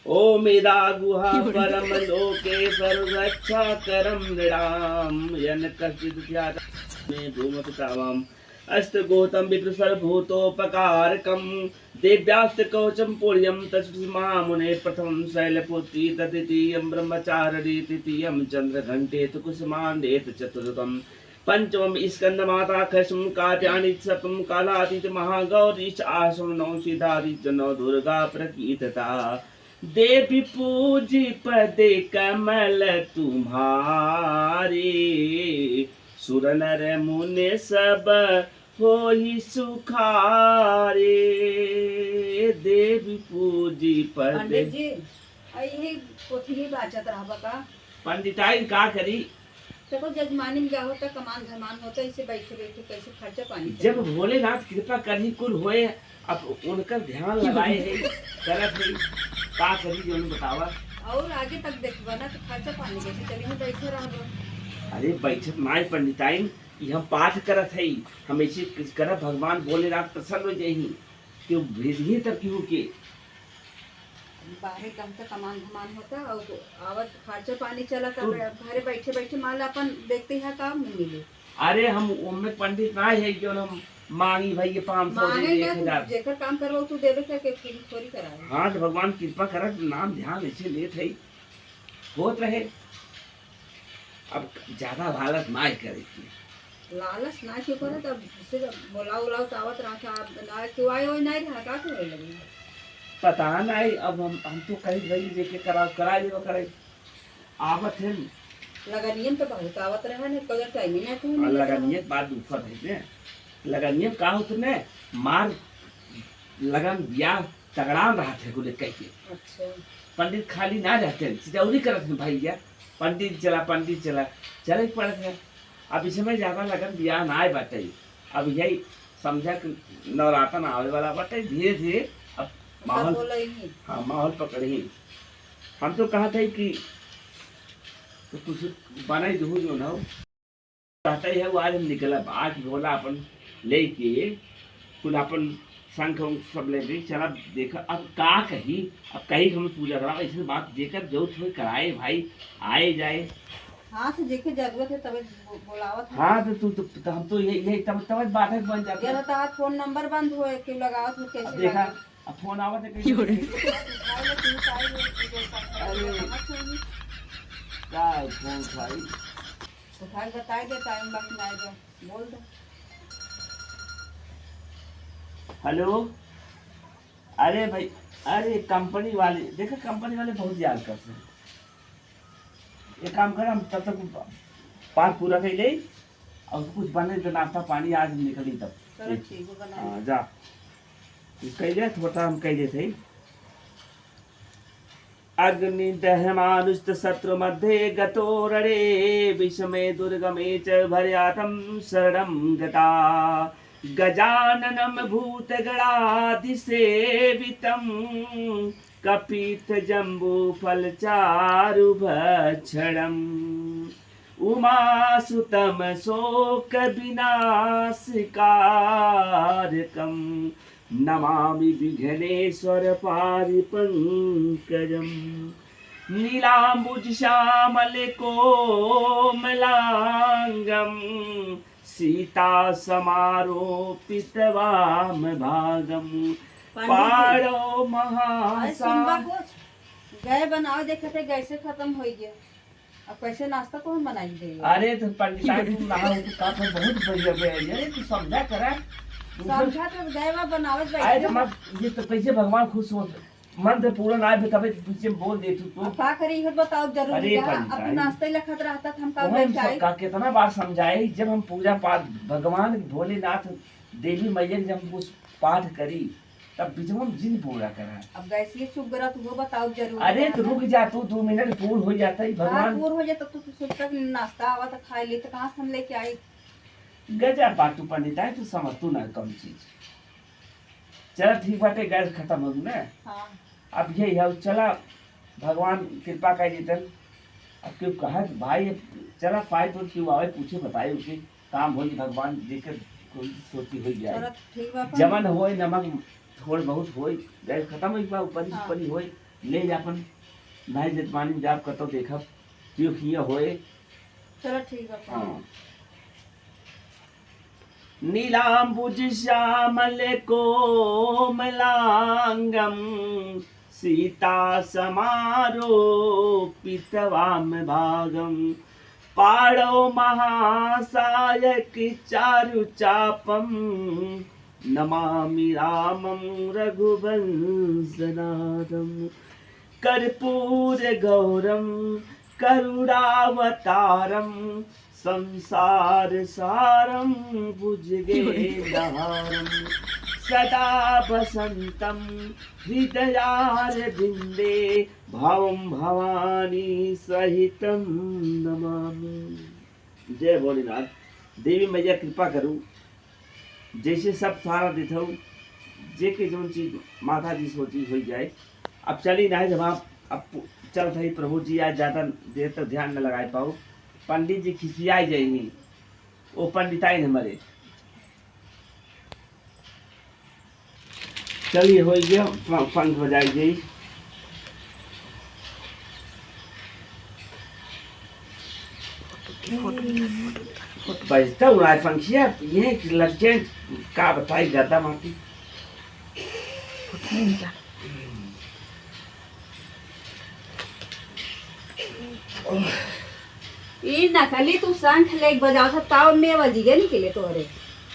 ओमेदा गुहा परम लोके सर्वरक्षा करम नृणाम यन कश्चित् स्यात् मे भूमपितावाम अस्त गौतम विप्रसर भूतोपकारकम देव्यास्त कवचम पुण्यम तस्मामुने प्रथमं शैलपुत्री तद्वितीयं ब्रह्मचारिणी तृतीयं चंद्रघंटेत कुसुमांडेत चतुर्थम पंचमं स्कंदमाता खशम कात्यायनी सप्तम कालातीत महागौरी आश्रम नौ सिद्धादि नौ दुर्गा प्रकीर्तता देवी पूजी पदे कमल तुम्हारे सुर नर मुनि सब होई सुखारे देवी पूजी पद। पंडित जी यही कोठरी बाचत रहा बका पंडिताई का करी देखो जजमानी में क्या होता कमान धमान होता इसे बैठे बैठे कैसे खर्चा पानी जब भोलेनाथ कृपा करही कुल होए अब उनका ध्यान लगाए है करत है का करी जो बतावा और आगे तक देखबा ना तो खर्चा पानी कैसे चली में बैठे रहो। अरे बैठक माय पंडिताइन कि हम पाठ करत है हम ऐसे करत भगवान भोलेनाथ प्रसन्न हो जाही कि भेजिए तक क्यों के बाहर कम तक कमान धमान होता और आवत खर्चा पानी चला था घरे बैठे बैठे मान ला अपन देखते हैं काम नहीं मिले। अरे हम उनमें पंडित ना है जो हम मांगी भाई ये 500 दे 1000 जेकर काम करवाओ तू देवे के थोड़ी कराए। हाँ तो भगवान कृपा करत नाम ध्यान ऐसे लेत है होत रहे अब ज्यादा लालच ना करे की लालच ना क्यों करे तब से बोलाओ तो आवत रहा था ना क्यों आए हो नहीं रहा का करे लगे पता नहीं अब हम तो कहीं गई लेके करा ले करे आवत है लगनियम तो बहुत आवत रहा ने कदर टाइम ही ना तू लगनियत बात दूसर है ने लगनियत का होत ने मार लगन ब्याह तगड़ान रहा थे गुले कह के। अच्छा पंडित खाली ना रहते चिदौरी करत है भाई या पंडित चला चले पड़त है अब इसमें ज्यादा लगन ब्याह ना आए बाटे अब यही समझा कि नवरातन आवे वाला बाटे धीरे धीरे अब माहौल हाँ माहौल पकड़ी हम तो कहा था कि तो कुछ बना ही दू जो ना कहता ही है वो आज हम निकला आज बोला अपन लेके कुल अपन शंख सब ले गई चला देखा अब का कही अब कहीं हम पूजा करा ऐसी बात जेकर जो थोड़ी कराए भाई आए जाए हाँ तो देखे जरूरत है तब बोलावत है। हाँ तो हम तो यही तब बात है बन जाती है तो फोन नंबर बंद हुए क्यों लगावत हो कैसे देखा अब फोन आवा था कैसे काय फोन भाई उठा बताए दे टाइम बाकी ना आएगा बोल दे। हेलो अरे भाई अरे कंपनी वाले देखा कंपनी वाले बहुत याद करते हैं एक काम कर हम तब तक पाठ पूरा कर ले और कुछ बने तो नाश्ता पानी आज निकली तब चलो ठीक है बना हाँ जा कह दे थोड़ा हम कह देते अग्नि दहमानुष्ट शत्रु मध्ये गतो रणे विषमे दुर्गमे च भर्यातं शरणं गता गजाननं भूतगणाधिसेवितं कपित जम्बूफलचारुभक्षणम् उमासुतं शोकविनाशकारकं नमामि विघ्नेश्वर पारिपङ्कजम् नीलाम्बुज श्यामल कोमलांगम सीता समारोपित वाम भागम पारो महासा गए बनाओ देखे थे गैसे खत्म हो गया अब कैसे नाश्ता कौन बनाई दे। अरे तो पंडिता तुम नहा का तो बहुत बढ़िया है ये तो समझा करा समझा तो गए वा बनावत अरे बैठे मत ये तो कैसे भगवान खुश हो मन तो पूरा ना भी तबे पीछे बोल दे तू का करी है बताओ जरूरी है अब नाश्ते लखत रहता हम का बैठाई का कितना बार समझाए जब हम पूजा पाठ भगवान भोलेनाथ देवी मैया जब हम कुछ पाठ करी तब बीच में जिन पूरा करा अब गैस चुप गरा तू बताओ जरूर। अरे तो रुक जा तू 2 मिनट पूर्ण हो जाता है भगवान पूर्ण हो जाता तो सोच तक नाश्ता आवा तो खा ले तो कहां से हम लेके आई गजा बाटू पंडित है तू समझ तू ना कम चीज चल ठीक बाटे गैस खत्म हो गई ना। हां अब यही है चला भगवान कृपा कर देतन अब क्यों कहा भाई चला फाइल तो क्यों आवे पूछे बताए उसे काम हो भगवान देकर कोई सोची हो जाए जमन होए नमक थोड़ बहुत होए गैस खत्म हो ऊपर ऊपर होए ले जापन नहीं देत पानी जाप कतो देखब क्यों किया होए। चलो ठीक है। हाँ नीलाम्बुज श्यामल कोमलांगम सीता समारोपितवाम भागम पाणौ महासायक चारुचापम नमामि रामं रघुवंशनाथं कर्पूर गौरम करुणावतारम संसार सारम भुजगेन्द्रहारम सदा वसंतम हृदयारविंदे भावं भवानी सहितं नमामि। जय भोलेनाथ। देवी मैया कृपा करूँ जैसे सब सारा देता जे के जो चीज माता जी सोची हो जाए। अब चली ना जब आप अब चल रही प्रभु जी आज ज़्यादा देर तक ध्यान न लगाए पाओ। पंडित जी खिसियाई जाइए वो पंडिताई न मरे। चलिए हो गया फंक बजाई गई। बजता हूँ आज फंक्शिया ये लड़के का बताई जाता माटी। ई नकली तू शंख लेके बजाओ था ताव में वजीगे निकले तोरे।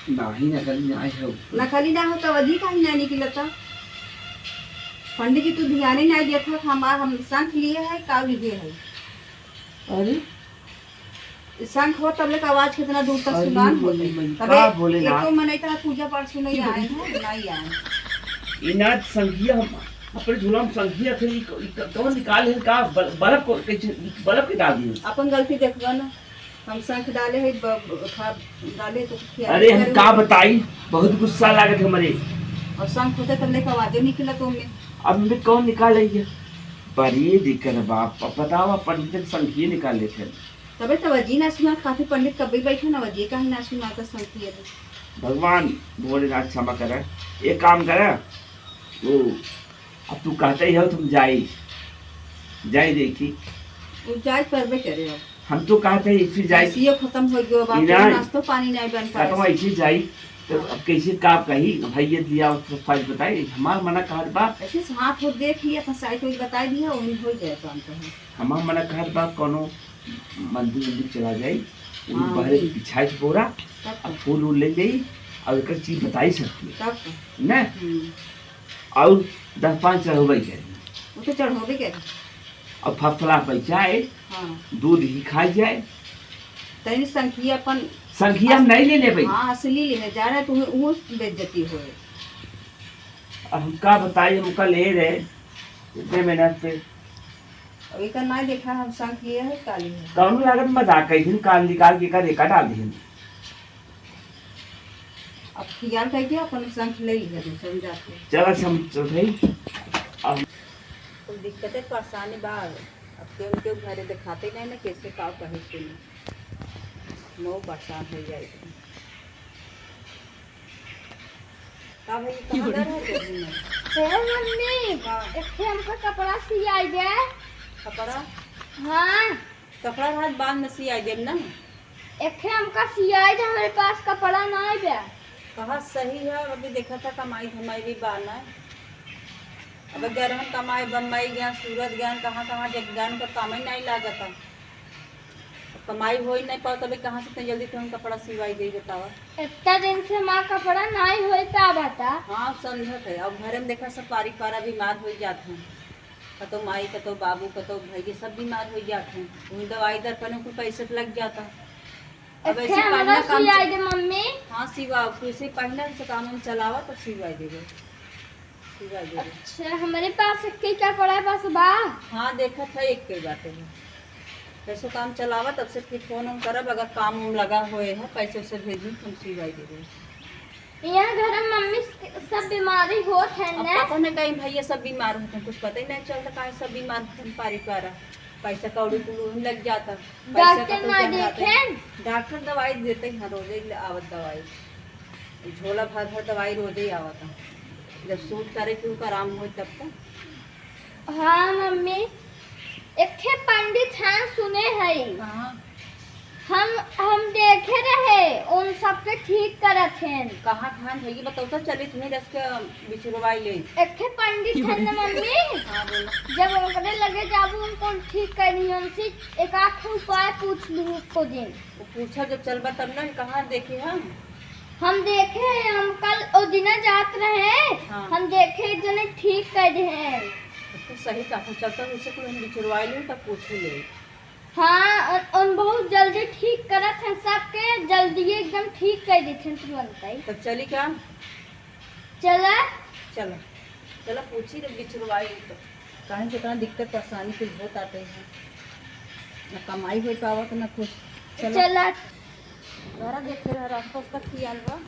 नहीं नकली नहीं है। नकली ना हो तो वजी कहीं नहीं निकलता। पंडित जी तू ध्यान ही नहीं दिया था हम शंख लिए है काव लिए है। अरे शंख हो तब लेकर आवाज कितना दूर तक सुनान होते। तबे एक तो मने इतना पूजा पाठ सुने आए हैं नहीं आए। इनाद संघिया अपने झूला में संघिया थे कौन निकाल है का बर्फ को बर्फ के डाल दिए। अपन गलती देखबा ना हम शंख डाले है डाले तो अरे हम का बताई बहुत गुस्सा लागत हमारे। और शंख होते तब लेकर आवाज निकला तो में अब में कौन निकाल लेंगे। बड़ी दिक्कत बाप बताओ पंडित संघिया निकाल लेते हैं। तबे तो वजी ना सुना काफी पंडित कभी बैठे ना वजी कहीं ना सुना तो संखिया तो भगवान भोलेनाथ क्षमा करे। एक काम करे वो अब तू कहते ही हो तुम जाई देखी वो जाए परबे करे हो। हम तो कहते ही फिर जाई ये खत्म हो गयो बाप नाश्ता पानी नहीं बन पाए तो ऐसे जाई तो अब कैसे का कही भैया दिया तो सच बताई हमार मना कहत बा ऐसे हाथ हो देख लिया अपन साइड हो बता दिया उन हो जाए काम तो हमार मना कहत बा कोनो मंदिर चला जाई बहरे बिछाई पूरा अब फूल उल ले गई और एक चीज बताई सकती है ना और 10-5 चढ़ोबे के वो तो चढ़ोबे के अब फसला पैसा है। हाँ दूध ही खाई जाए तनी संखिया अपन संखिया हम नहीं ले ले भाई। हाँ असली ले जा रहा तुम्हें वो बेइज्जती हो। अब हम का बताई हम का ले रहे इतने मेहनत से अभी का ना देखा हम संखिया है काली है कौन लागत मजाक कई दिन काल निकाल के का रेखा डाल दी। अब खियाल करके अपन शंख ले लिया समझाते चलो चल भाई अब कोई दिक्कत है परेशानी बाहर अब क्यों घरे दिखाते नहीं ना कैसे का कहे सुनी नो परेशान हो जाएगी का भाई कहां जा रहे हो। ए मम्मी एक हमको कपड़ा सियाई दे। कपड़ा हाँ कपड़ा हाथ बांध में सियाई देब ना। एक हमका सियाई दे हमारे पास कपड़ा नहीं बे। कहा सही है अभी देखा था कमाई धमाई भी बाना है। अब अगर हम कमाई बम्बई गया सूरत गया कहाँ कहाँ जब ज्ञान का काम ही नहीं लागता कमाई हो ही नहीं पाओ तभी कहाँ से इतनी जल्दी तुम कपड़ा सिवाई दे बतावा। इतना दिन से माँ कपड़ा नहीं होता बता। हाँ समझत है अब घर में देखा सब पारी पारा बीमार हो जाते हैं कतो माई कतो बाबू कतो भैया सब बीमार हो जाते हैं उन दवाई दर पर कोई पैसे लग जाता। अब ऐसे पढ़ना काम सियाई दे मम्मी। हाँ सिवा कैसे पढ़ना से काम हम चलावा तो सिवाई देगा सिवाई देगा। अच्छा हमारे पास एक कपड़ा है बस बा। हाँ देखा था एक के बात है कैसे काम चलावा तब से फिर फोन हम करब अगर काम उम लगा हुए है पैसे से भेजी तुम सिवाई दे दे। यहाँ घर में मम्मी सब बीमारी होत है ना। पापा ने कहीं भैया सब बीमार होते हैं कुछ पता ही नहीं चलता कहीं सब बीमार होते हैं पारी पारा पैसा कौड़ी लग जाता। डॉक्टर ना देखें डॉक्टर दवाई देते हैं रोजे आवत दवाई झोला भर भर दवाई रोजे ही आवता जब सूट करे कि उनका आराम हो तब तक। हाँ मम्मी, एक थे पंडित हैं सुने हैं। कहाँ हम देखे रहे उन सबके ठीक करत हैं। कहाँ ध्यान होगी बताओ तो, चली तुम्हें जस के बिछुड़वाई ले। एक थे पंडित हैं ना मम्मी, हाँ बोलो। जब उनके लगे जाबू उनको ठीक करनी उनसे एक आध उपाय पूछ लूँ उसको दिन। वो पूछा जब चल तब ना, कहाँ देखे हम देखे हैं, हम कल ओ दिना जात रहे। हाँ। हम देखे एक जने ठीक कर दे हैं। तो सही कहा चलता उससे कोई हम बिछुड़वाई लूँ तब पूछ ले। हाँ उन बहुत जल्दी ठीक करत हैं, सबके जल्दी एकदम ठीक कर देते हैं तुरंत ही। तो चली क्या? चला चलो चलो पूछी जब बिछुड़वाई तो कहीं कितना दिक्कत परेशानी कुछ बहुत आते हैं, न कमाई हो पावत न कुछ। चलो चला। घरा देखे रहा रास्ता तक की आल बा।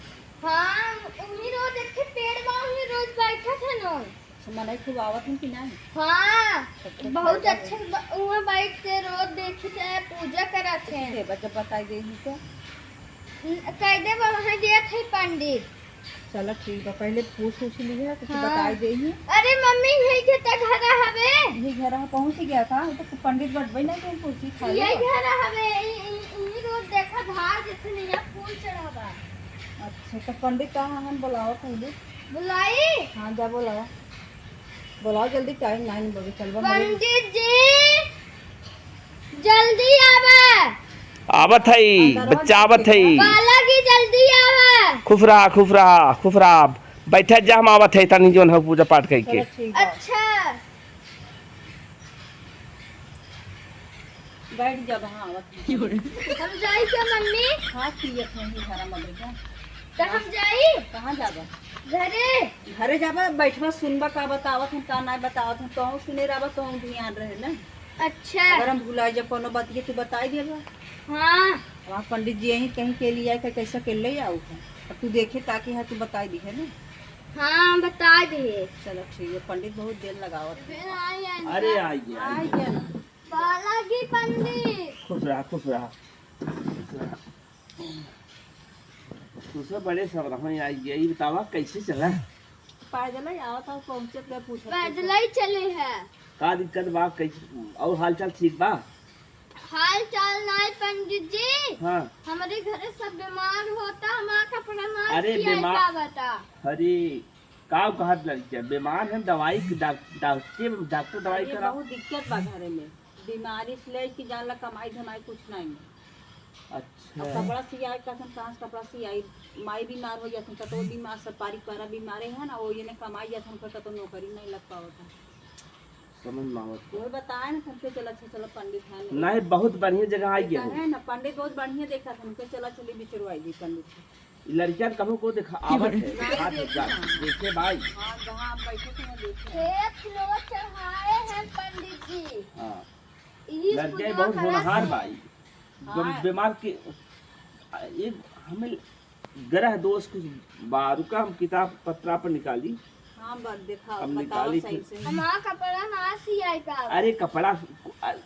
हाँ उन्हीं रोज देखे पेड़ में उन्हीं रोज बैठा थे ना। मनाई खूब आवत है कि नहीं? हाँ सबके बहुत फायदा अच्छे वहाँ बैठ के रोज देखे थे, पूजा करत थे। जब बताई दे तो कैदे वहाँ दिया थे पंडित। चलो ठीक है, पहले पूछ लीजिए कुछ हाँ। बताई दे। अरे मम्मी यही के तो घर हवे। ये घर में पहुंच गया था तो पंडित बटबई नहीं कहीं पूछी खा यही घर हवे, इन्हीं रोज देखा धार जैसे नहीं फूल चढ़ावा। अच्छा तो पंडित कहाँ हम बुलाओ पहले? बुलाई हाँ जा बुलाओ, बुलाओ जल्दी, टाइम नहीं बोली चलवा। पंडित जी जल्दी आवा। आवत है बच्चा, आवत है। बालाजी जल्दी आवा। खुश रहा खुश रहा खुश रहा। बैठे जा, हम आवत है तनी जोन है पूजा पाठ करके। चलो ठीक है, अच्छा बैठ जा। हाँ आवत है। हम जाई क्या मम्मी? हाँ ठीक है, घर में बैठा। तो हम जाई कहाँ जाबा? घरे। घरे जाबा, बैठवा सुनबा का बतावत हम का नहीं बतावत हम, तो सुने रहा तो ध्यान रहे ना। अच्छा अगर हम भुलाए जब कोनो बात के तू बताई देगा। हाँ वहाँ पंडित जी यहीं कहीं के लिए आए कैसा के ले आओ अब तू देखे ताकि है तू बताई दी है ना। हाँ बता दे। चलो ठीक है, पंडित बहुत देर लगावत है। फिर आइए। अरे आइए आई आइए। गया ना। बालाजी पंडित। खुश रहा खुश रहा। दूसरा बड़े सब रहा आइए। ये बतावा कैसे चला? पैदल ही आवत था, पहुँचे क्या पूछा? पैदल ही चले हैं। का दिक्कत बा? कैसे और हाल चाल ठीक बा? हाल चाल नहीं पंडित जी, हाँ। हमारे घर सब बीमार होता, हमारा कपड़ा ना अरे सियाई बीमार- का बता। अरे का कहा लड़किया बीमार है, दवाई डॉक्टर दवाई ये करा। बहुत दिक्कत बा घरे में, बीमारी से ले कि जानला कमाई धमाई कुछ नहीं। अब अच्छा कपड़ा सियाई कसम कहाँ से कपड़ा सियाई, माई बीमार हो जाती तो बीमार, सब पारा बीमारे है ना, वो ये ने कमाई जाता तो नौकरी नहीं लग पाता। समझ में आवत। वो बताए ना तुमके, चलो अच्छा चलो पंडित है नहीं बहुत बढ़िया जगह आई गया है ना, पंडित बहुत बढ़िया देखा था उनके, चला चली बिचरवाई दी पंडित से। लड़किया कभी को देखा आवत है। हाथ देखे भाई। हाँ जहाँ आप बैठे थे ना देखे। एक लोग चढ़ाए हैं पंडित जी। हाँ इस लड़किया पूजा बहुत करत होनहार हैं। भाई। हाँ। बीमार के एक हमें ग्रह दोष कुछ बारू का हम किताब पत्रा पर निकाली। हाँ बस देखा, अब बताओ निकाली सही फिर। से। हमारा कपड़ा ना सियाई का। अरे कपड़ा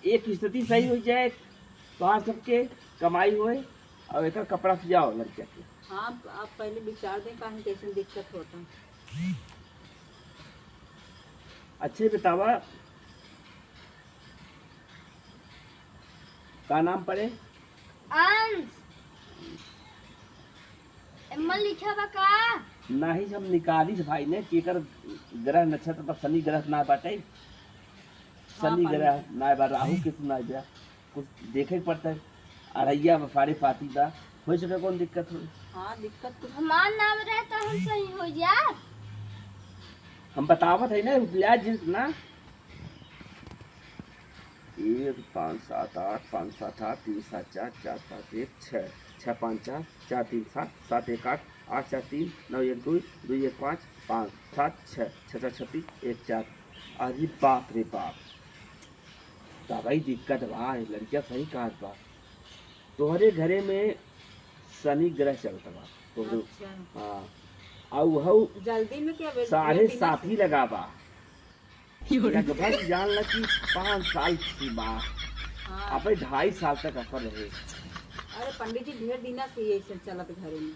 एक स्थिति सही हो जाए तो सबके कमाई होए और एक कपड़ा सियाओ लड़किया के। हाँ आप पहले विचार दें कहीं कैसे दिक्कत होता। अच्छे बतावा का नाम पड़े? अंश एम्मा लिखा बा का? नहीं हम निकाली भाई ने केकर ग्रह नक्षत्र पर शनि ग्रह ना बाटे। शनि हाँ, ग्रह ना बा, राहु केतु ना बा, कुछ देखे के पड़ता है। अरैया में फाड़े फाती बा, हो सके कौन दिक्कत हो। हाँ दिक्कत तो हमार नाम रहता हम सही हो जाए। हम बतावत है ना ब्याज जिस ना 1 5 7 8 5 7 8 3 7 4 4 7 1 6 6 5 4 4 3 7 7 1 8 8 4 3 9 1 2 2 1 5 5 7 6 6 36 1 4। अरे बाप रे बाप, दवाई दिक्कत बा। लड़किया सही कहा बा, तोहरे घरे में शनि ग्रह चलता बा तो। अच्छा। हाँ और वह जल्दी में क्या 7.5 लगा बा। लगभग जान ला कि 5 साल की बात, हाँ। आप 2.5 साल तक असर रहे। अरे पंडित जी ढेर दिना से ये सब चलत घरे में।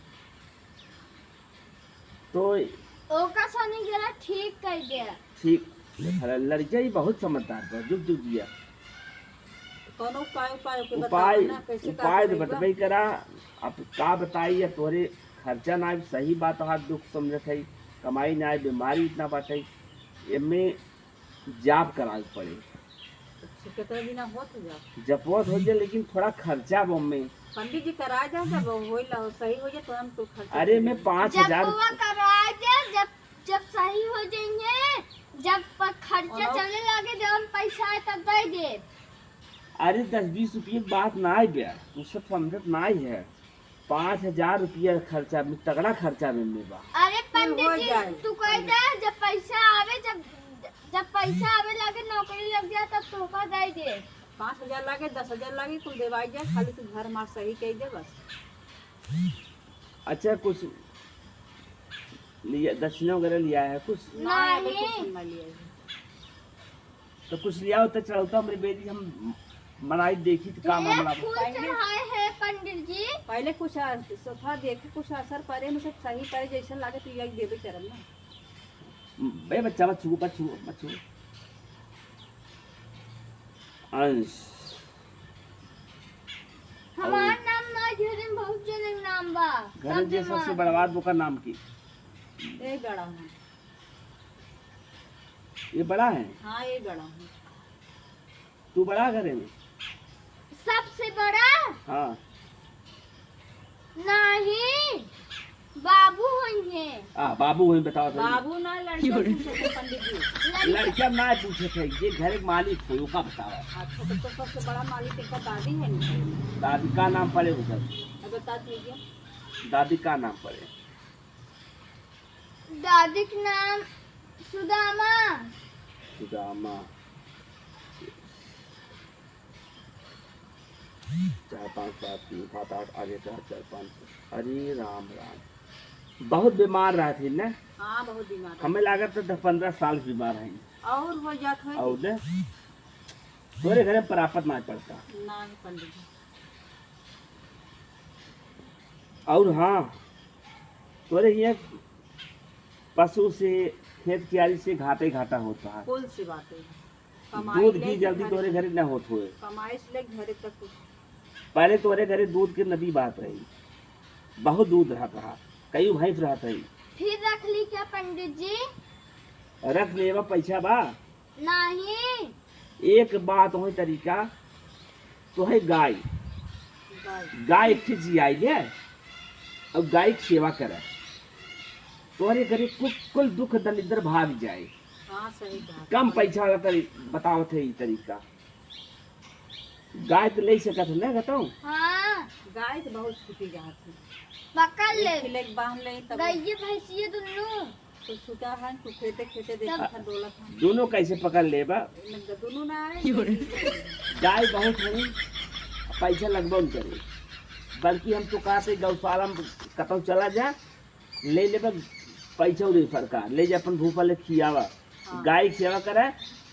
तो ओका शनि ग्रह ठीक कर दिया। ठीक लड़किया ही बहुत समझदार बा, जुग जुग दिया। कोनो उपाय उपाय के उपाय बताओ ना कैसे उपाय तो का बतबई करा। अब का बताई, अब तोरे खर्चा ना आए, सही बात हाथ दुख समझत है, कमाई ना आए, बीमारी इतना बाटे, एमे जाप करावे पड़े। कितना दिन होत जा जपवत हो जाए, लेकिन थोड़ा खर्चा बम्मे। पंडित जी करा जा, जब होइला हो सही हो जाए तो हम तो खर्चा अरे मैं 5,000 जब करवा दे, जब सही हो जाएंगे, जब खर्चा और चलने लगे, जब हम पैसा आए तब दे दे। अरे 10-20 रुपये की बात ना आई बया, तू सब समझत ना आई है। 5,000 रुपया खर्चा में, तगड़ा खर्चा में बा। अरे पंडित जी तू कह दे, जब पैसा आवे, जब पैसा आवे लगे, नौकरी लग जाए तब तोहफा दे दे। 5,000 लागे 10,000 लागे कुल देवाई जाए, खाली तू घर मार सही कह दे बस। अच्छा कुछ लिया, दक्षिणा वगैरह लिया है कुछ? ना अभी कुछ ना लिया है। तो कुछ लिया होता चलता, हमारी बेटी हम मनाई देखी तो काम मामला फूल चढ़ाए हैं पंडित जी। पहले कुछ सोफा देखे, कुछ असर पड़े में सब सही पड़े, जैसे लागे तो यही देवे चरम ना। बे बच्चा मत छू अंश। हमार नाम ना घर में बहुत जने नाम बा। घर में सबसे बर्बाद बोका नाम की ये बड़ा है। ये बड़ा है। हाँ ये बड़ा है। तू बड़ा घरे में सबसे बड़ा हाँ नहीं, बाबू होंगे। बाबू हुई बताओ तो। बाबू ना लड़के पंडित जी। लड़किया ना पूछे थे, ये घर के मालिक हो का बतावा। अच्छा तो सबसे बड़ा मालिक एक दादी है ना। दादी का नाम पड़े उधर? अब बता दीजिए। दादी का नाम पड़े? दादी का नाम सुदामा। सुदामा। 4 5 7 3 7 8 आगे का 4 5। अरे राम राम, बहुत बीमार रहा थी ना। हाँ बहुत बीमार है। हमें लागत तो 10-15 साल बीमार है। और हो जात है और दे तोरे घरे परापत ना पड़ता। ना पंडित जी। और हाँ, तोरे ये पशु से, खेत कियारी से घाटे घाटा होता है। कुल सी बात है। दूध की जल्दी तोरे घरे न होत हुए। कमाई से ले घरे तक कुछ। पहले तोरे घरे दूध की नदी बहत रही, बहुत दूध रहता है, कई भैंस रहता है। फिर रख ली क्या पंडित जी? रख लेवा पैसा बा नहीं। एक बात हो तरीका तो है गाय। गाय एक जियाई है और गाय की सेवा करे, तोहरे घरे कुल दुख दलिद्र भाग जाए। हाँ सही बात। कम पैसा वाला बताओ थे ये तरीका। गाय तो ले सकत है ना बताऊं? हाँ गाय तो बहुत छूटी जाती है। पकड़ ले, एक बांध ले तब गइये भैंसिए दोनों तो छूटा है तो खेते खेते देखा था डोला था। दोनों कैसे पकड़ लेबा? दोनों ना आए। गाय बहुत है, पैसा लगभग करे, बल्कि हम तो कहते गौशाला में कतौ चला जा, ले लेबा पैसा उड़ी सरकार ले जा, अपन भूपा ले खियावा। हाँ। गाय की सेवा करे,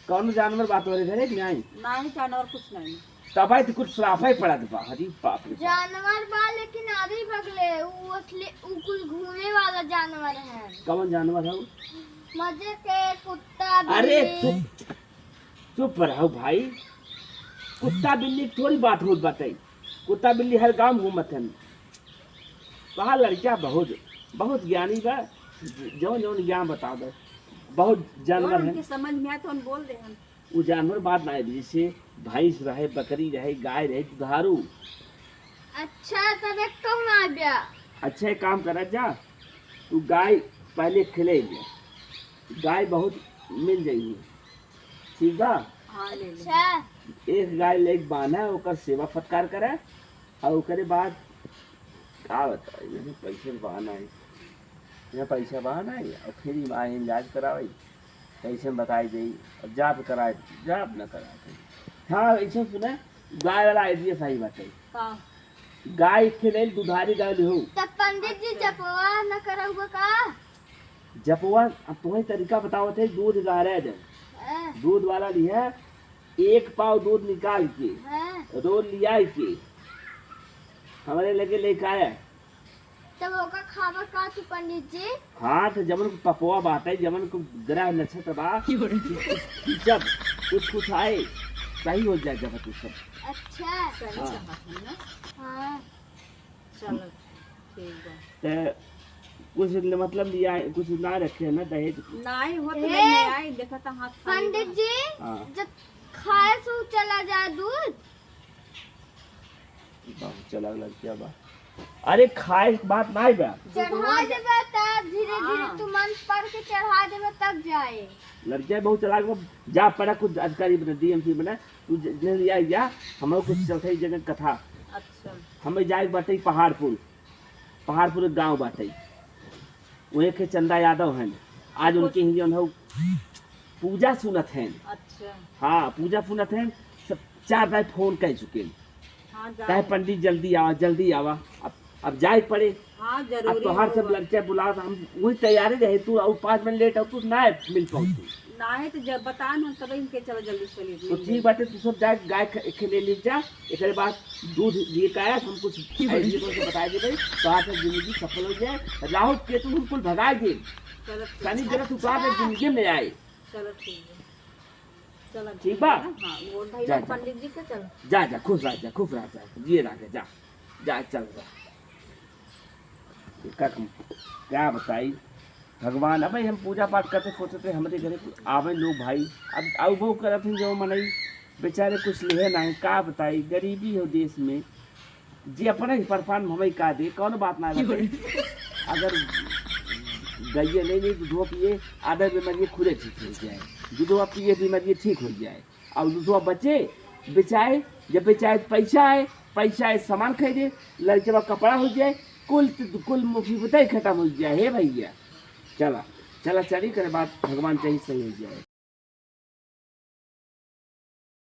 कौन जानवर बात हो घरे कि नहीं? नहीं जानवर कुछ नहीं। तब तो कुछ सराफा ही पड़ा था। हरी बाप रे बाप। जानवर बा, लेकिन आधी बगले उ असली उ कुल घूमे वाला जानवर है। कौन जानवर है वो? मजे के कुत्ता अरे बिल्ली। चुप रहो भाई, कुत्ता बिल्ली की थोड़ी बात होत बताई। कुत्ता बिल्ली हर गांव घूमत है। कहा लड़किया बहुत ज्ञानी बा, जौन जौन ज्ञान बता दो। बहुत जानवर है, समझ में आए तो हम बोल दे हम। वो जानवर बात ना है, जैसे भैंस रहे, बकरी रहे, गाय रहे, दुधारू। अच्छा तब एक कौन आ गया? अच्छा एक काम करा जा, तू गाय पहले खिले ले, गाय बहुत मिल जाएगी, ठीक बा? हाँ ले ले। अच्छा एक गाय ले बांधा, ओकर सेवा फटकार करे, और ओकरे बाद का बताई पैसे बहाना है, यहाँ पैसा बहाना है, और फिर माँ इलाज कराई कैसे बताई दी, और जाप कराए जाप न कराए। हाँ ऐसे सुने, गाय वाला आइडिया सही बात है। का गाय के लिए दुधारी गाय हो तब पंडित जी जपवा न करोगे का? जपवा अब तुम्हें तरीका बताओ थे। दूध गा रहे जब हैं? दूध वाला लिया, 1 पाव दूध निकाल के हैं? रोज लिया के हमारे लगे लेके आया, तब होगा खावा का तू पंडित जी। हाँ तो जमन को पपुआ बात है, जमन को ग्रह नक्षत्र बा जब कुछ आए सही हो जाए जब तू सब। अच्छा सही हाँ। कहा तुमने। हाँ चलो ठीक है। ते कुछ मतलब लिया कुछ ना रखे ना दहेज। नहीं हो तो हे। नहीं आई देखा था हाथ खाली पंडित जी हाँ जब खाए सो चला जाए दूध। बहुत चला लग क्या बा। अरे खाए के बात ना बा, चढ़ा देबे तब धीरे धीरे हाँ। तू मन पर के चढ़ा देबे तब जाए। लड़कियां बहुत चला जा पड़ा कुछ अधिकारी बना डीएमसी बना तू जल्दी जा हमरो कुछ चौथी जगह कथा। अच्छा हमें जाए बाटे पहाड़पुर गांव बाटे वही के चंदा यादव हैं, आज उनके ही जो है पूजा सुनत हैं। अच्छा हाँ पूजा सुनत हैं, सब 4 बार फोन कर चुके हाँ कहे जा पंडित जल्दी आवा। अब जाए पड़े। हाँ अब जरूरी तोहार सब होगा। लड़के बुला हम वही तैयारी रहे तू और 5 मिनट लेट हो तू ना मिल पहुंची। नहीं तो जब बता न तब इनके चलो जल्दी से तो ठीक बात है तू सब जाए गाय खेले ले जा। एक बाद दूध दिए का हम कुछ ऐसे को बता दे भाई तो से जिंदगी सफल हो जाए। राहुल के तू बिल्कुल भगा दे चलो कनी जरा तू का जिंदगी में आए। चलो ठीक है। चलो ठीक बा? है। हाँ वो भाई जा, पंडित जी के चलो। जा खुश रह जा जिए रह जा चल रहा क्या बताई भगवान। अब हम पूजा पाठ करते सोचते हमारे घरे आवे लोग भाई अब आओ वो करत हैं जो मनई बेचारे कुछ ले नहीं का बताई गरीबी हो देश में जी अपने ही परफान हमें का दे कौन बात ना है। अगर गइए नहीं दूधो पिए आधा बीमारी खुले ठीक हो जाए, दूधो पिए बीमारी ठीक हो जाए और दूधो बचे बेचाए जब बेचाए पैसा आए सामान खरीदे लड़के कपड़ा हो जाए कुल मुसीबतें खत्म हो जाए। हे भैया चला चली करे बात भगवान चाहिए सही हो जाए।